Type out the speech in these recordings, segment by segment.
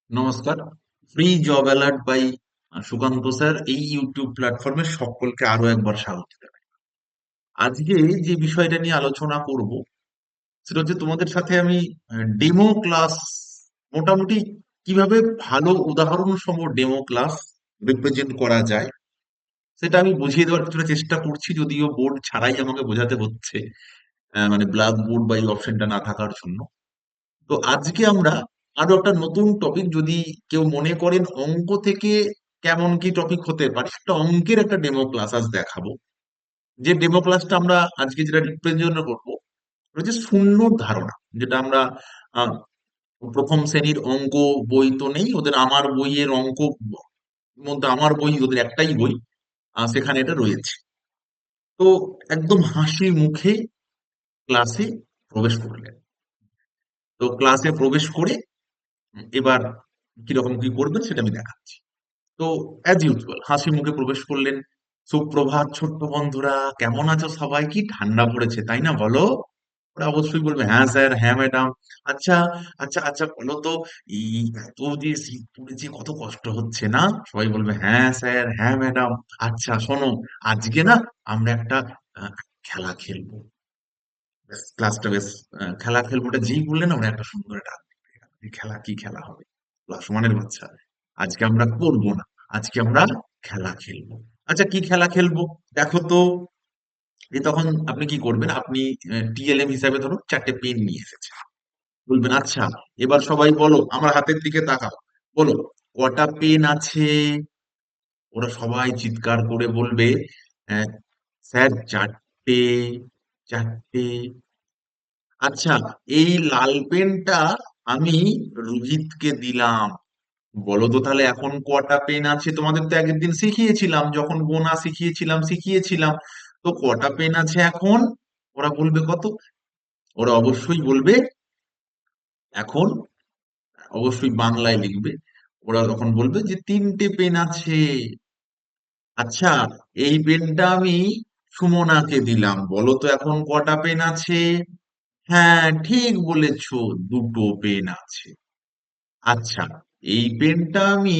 নমস্কার। Free job alert by Sukanta sir এই YouTube প্ল্যাটফর্মে সকলকে আরো একবার স্বাগত জানাই। আজকে যে বিষয়টা নিয়ে আলোচনা করব সেটা হচ্ছে তোমাদের সাথে আমি ডেমো ক্লাস মোটামুটি কিভাবে ভালো উদাহরণ সহ ডেমো ক্লাস রিপ্রেজেন্ট করা যায় সেটা আমি বুঝিয়ে দেওয়ার কিছুটা চেষ্টা করছি, যদিও বোর্ড ছাড়াই আমাকে বোঝাতে হচ্ছে, মানে ব্ল্যাক বোর্ড বা এই অপশনটা না থাকার জন্য। তো আজকে আমরা আরো একটা নতুন টপিক, যদি কেউ মনে করেন অঙ্ক থেকে কেমন কি টপিক হতে পারে, একটা অঙ্কের একটা ডেমো ক্লাস আজ দেখাবো। যে ডেমো ক্লাসটা আমরা আজকে যেটা রিপ্রেজেন্ট করবো হচ্ছে শূন্যর ধারণা, যেটা আমরা আহ, প্রথম শ্রেণীর অঙ্ক বই তো নেই ওদের, আমার বইয়ের অঙ্ক মধ্যে আমার বই ওদের একটাই বই, সেখানে এটা রয়েছে। তো একদম হাসি মুখে ক্লাসে প্রবেশ করলেন। তো ক্লাসে প্রবেশ করে এবার কিরকম কি করবেন সেটা আমি দেখাচ্ছি। তো অ্যাজ ইউজুয়াল হাসি মুখে প্রবেশ করলেন। সুপ্রভাত ছোট্ট বন্ধুরা, কেমন আছো সবাই? কি ঠান্ডা পড়েছে তাই না, বলো? ওরা অবশ্যই বলবে হ্যাঁ স্যার, হ্যাঁ ম্যাডাম। আচ্ছা, আচ্ছা, আচ্ছা, বলো তো, এই এত যে শীত পড়েছে কত কষ্ট হচ্ছে না? সবাই বলবে হ্যাঁ স্যার, হ্যাঁ ম্যাডাম। আচ্ছা শোনো, আজকে না আমরা একটা আহ, খেলা খেলবো। ক্লাসটা বেশ খেলা খেলবোটা যেই বললেন আমরা একটা সুন্দর ডাক দিলেন। খেলা কি খেলা হবে? ক্লাস ওয়ানের বাচ্চা, আজকে আমরা করবো না, আজকে আমরা খেলা খেলবো। আচ্ছা কি খেলা খেলবো দেখো তো। তখন আপনি কি করবেন, আপনি টিএলএম হিসাবে ধরুন চারটে পেন নিয়ে এসেছেন। বলবেন আচ্ছা, এবার সবাই বলো, আমার হাতের দিকে তাকাও, বলো কটা পেন আছে। ওরা সবাই চিৎকার করে বলবে "আহ, স্যার চারটে, চারটে। আচ্ছা, এই লাল পেনটা আমি রোহিতকে দিলাম। বলো তো তাহলে এখন কটা পেন আছে? তোমাদের তো আগের দিন শিখিয়েছিলাম, যখন গোনা শিখিয়েছিলাম। তো কটা পেন আছে এখন? ওরা বলবে কত? ওরা অবশ্যই বলবে এখন, অবশ্যই বাংলায় লিখবে। ওরা তখন বলবে যে তিনটে পেন আছে। আচ্ছা, এই পেনটা আমি সুমনাকে দিলাম। বলো তো এখন কটা পেন আছে? হ্যাঁ ঠিক বলেছো, দুটো পেন আছে। আচ্ছা, এই পেনটা আমি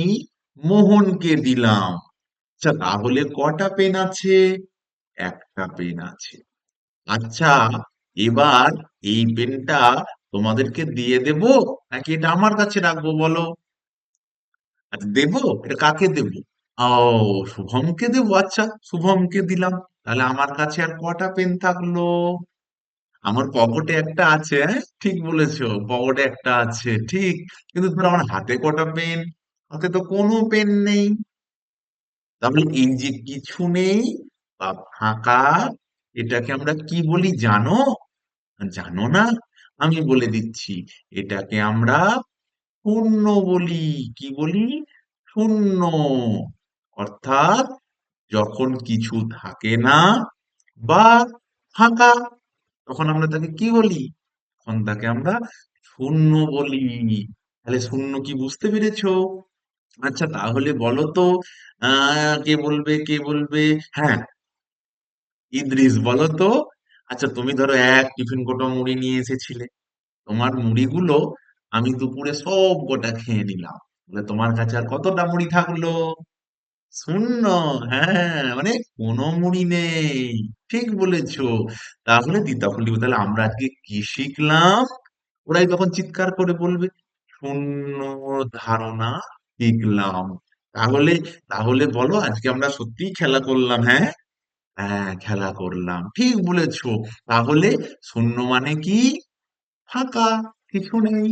মোহনকে দিলাম। আচ্ছা তাহলে কটা পেন আছে? একটা পেন আছে। আচ্ছা, এবার এই পেনটা তোমাদেরকে দিয়ে দেব নাকি এটা আমার কাছে রাখবো, বলো? আচ্ছা দেবো, এটা কাকে দেব? ও, শুভমকে দেবো। আচ্ছা শুভমকে দিলাম। তাহলে আমার কাছে আর কটা পেন থাকলো? আমার পকেটে একটা আছে, হ্যাঁ ঠিক বলেছো, পকেটে একটা আছে ঠিক। কিন্তু ধরো আমার হাতে কটা পেন? হাতে তো কোনো পেন নেই। তাহলে এই যে কিছু নেই বা ফাঁকা, এটাকে আমরা কি বলি জানো? জানো না? আমি বলে দিচ্ছি, এটাকে আমরা শূন্য বলি। কি বলি? শূন্য। অর্থাৎ যখন কিছু থাকে না বা ফাঁকা, তখন আমরা তাকে কি বলি? তখন তাকে আমরা শূন্য বলি। তাহলে শূন্য কি বুঝতে পেরেছো? আচ্ছা তাহলে বলো তো, কে বলবে, কে বলবে? হ্যাঁ, ইদ্রিস বলো তো। আচ্ছা তুমি ধরো এক টিফিন কোটো মুড়ি নিয়ে এসেছিলে, তোমার মুড়িগুলো আমি দুপুরে সব গোটা খেয়ে নিলাম, বলে তোমার কাছে আর কতটা মুড়ি থাকলো? শূন্য। হ্যাঁ, মানে কোনো মুড়ি নেই। ঠিক বলেছো। তাহলে তখন লিখবো, তাহলে আমরা আজকে কি শিখলাম? ওরাই তখন চিৎকার করে বলবে শূন্য ধারণা শিখলাম। তাহলে তাহলে বলো আজকে আমরা সত্যিই খেলা করলাম, হ্যাঁ? হ্যাঁ খেলা করলাম, ঠিক বলেছো। তাহলে শূন্য মানে কি? ফাঁকা, কিছু নেই,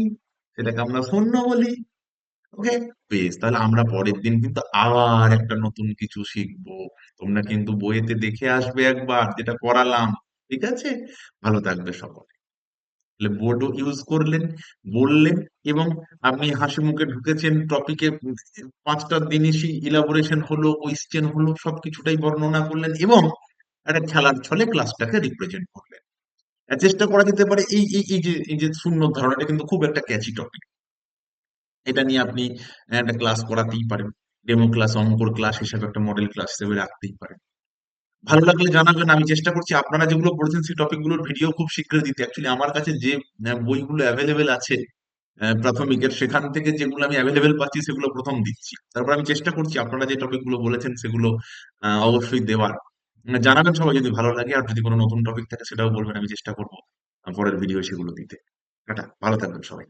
সেটাকে আমরা শূন্য বলি। ওকে, বেশ, তাহলে আমরা পরের দিন কিন্তু আবার একটা নতুন কিছু শিখবো। তোমরা কিন্তু বইয়েতে দেখে আসবে একবার যেটা পড়ালাম। ঠিক আছে? ভালো থাকবে সকলে। তাহলে বোর্ডও ইউজ করলেন, বললেন, এবং আপনি হাসি মুখে ঢুকেছেন টপিকে। পাঁচটা জিনিসই ইলাবোরেশন হলো, কোয়েশ্চেন হলো, সবকিছুটাই বর্ণনা করলেন এবং একটা খেলার ছলে ক্লাসটাকে রিপ্রেজেন্ট করলেন। চেষ্টা করা যেতে পারে এই এই এই যে শূন্য ধারণাটা কিন্তু খুব একটা ক্যাচি টপিক। এটা নিয়ে আপনি একটা ক্লাস করাতেই পারেন। ডেমো ক্লাস, অঙ্কর ক্লাস হিসেবে একটা মডেল ক্লাস হিসেবে রাখতেই পারেন। ভালো লাগলে জানাবেন। আমি চেষ্টা করছি আপনারা যেগুলো পড়েছেন সেই টপিক গুলোর ভিডিও খুব শীঘ্রই দিতে। অ্যাকচুয়ালি আমার কাছে যে বইগুলো অ্যাভেলেবেল আছে প্রাথমিকের, সেখান থেকে যেগুলো আমি অ্যাভেলেবেল পাচ্ছি সেগুলো প্রথম দিচ্ছি। তারপর আমি চেষ্টা করছি আপনারা যে টপিক গুলো বলেছেন সেগুলো অবশ্যই দেওয়ার। জানাবেন সবাই যদি ভালো লাগে, আর যদি কোনো নতুন টপিক থাকে সেটাও বলবেন, আমি চেষ্টা করবো পরের ভিডিও সেগুলো দিতে। টাটা, ভালো থাকবেন সবাই।